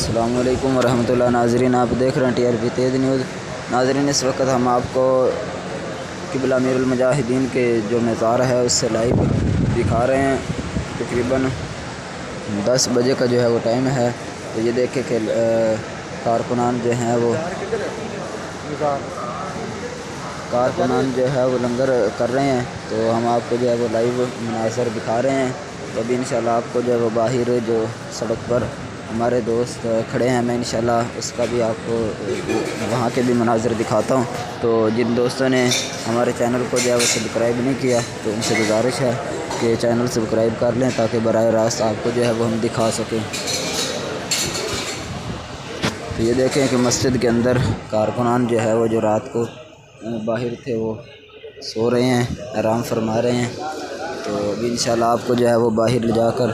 السلام علیکم ورحمۃ اللہ۔ ناظرین، آپ دیکھ رہے ہیں TRP تیز نیوز۔ ناظرین، اس وقت ہم آپ کو قبلہ امیر المجاہدین کے جو مزار ہے اس سے لائیو دکھا رہے ہیں۔ تقریباً 10 بجے کا جو ہے وہ ٹائم ہے، تو یہ دیکھیں کہ کارکنان جو ہیں وہ لنگر کر رہے ہیں، تو ہم آپ کو جو ہے وہ لائیو مناظر دکھا رہے ہیں۔ تو ابھی انشاءاللہ آپ کو جو ہے وہ باہر جو سڑک پر ہمارے دوست کھڑے ہیں، میں انشاءاللہ اس کا بھی آپ کو وہاں کے بھی مناظر دکھاتا ہوں۔ تو جن دوستوں نے ہمارے چینل کو جو ہے وہ سبسکرائب نہیں کیا، تو ان سے گزارش ہے کہ چینل سبسکرائب کر لیں تاکہ براہ راست آپ کو جو ہے وہ ہم دکھا سکیں۔ تو یہ دیکھیں کہ مسجد کے اندر کارکنان جو ہے وہ جو رات کو باہر تھے وہ سو رہے ہیں، آرام فرما رہے ہیں۔ تو ابھی انشاءاللہ آپ کو جو ہے وہ باہر لے جا کر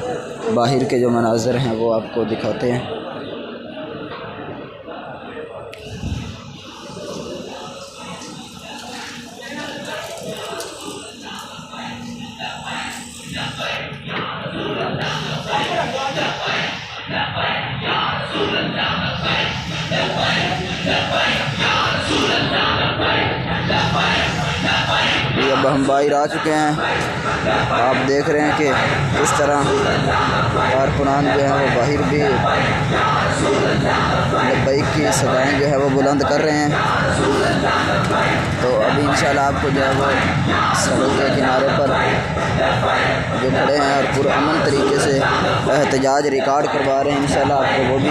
باہر کے جو مناظر ہیں وہ آپ کو دکھاتے ہیں۔ اب ہم باہر آ چکے ہیں، آپ دیکھ رہے ہیں کہ کس طرح کارکنان جو ہیں وہ باہر بھی لبیک کی صدائیں جو ہے وہ بلند کر رہے ہیں۔ تو ابھی انشاءاللہ آپ کو جو ہے وہ سڑک کے کنارے پر جو کھڑے ہیں اور پرامن طریقے سے احتجاج ریکارڈ کروا رہے ہیں، انشاءاللہ آپ کو وہ بھی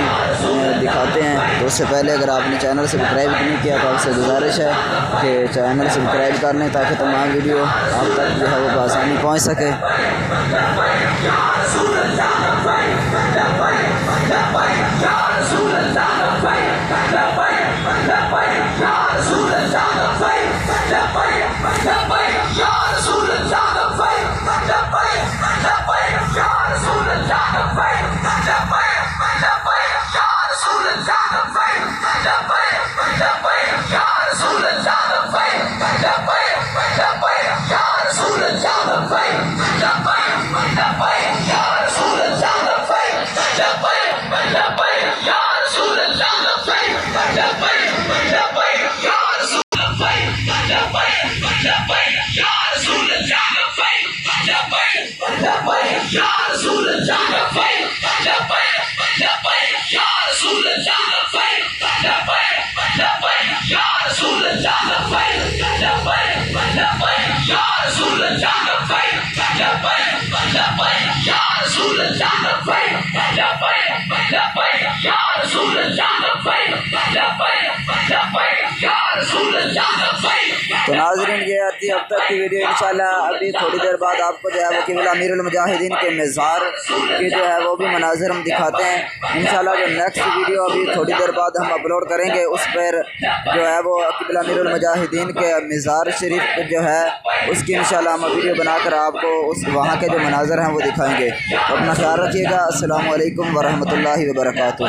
دکھاتے ہیں۔ تو اس سے پہلے اگر آپ نے چینل سبسکرائب نہیں کیا تو آپ سے گزارش ہے کہ چینل سبسکرائب کر لیں تاکہ تمام ویڈیو آپ تک جو ہے وہ بآسانی پہنچ سکے۔ تو ناظرین، یہ آتی ہے اب تک کی ویڈیو۔ انشاءاللہ ابھی تھوڑی دیر بعد آپ کو جو ہے وہ قبلہ امیر المجاہدین کے مزار کے جو ہے وہ بھی مناظر ہم دکھاتے ہیں۔ انشاءاللہ جو نیکسٹ ویڈیو ابھی تھوڑی دیر بعد ہم اپلوڈ کریں گے، اس پر جو ہے وہ قبلہ امیر المجاہدین کے مزار شریف جو ہے اس کی انشاءاللہ ہم ویڈیو بنا کر آپ کو وہاں کے جو مناظر ہیں وہ دکھائیں گے۔ تو اپنا خیال رکھیے گا۔ السلام علیکم ورحمۃ اللہ وبرکاتہ۔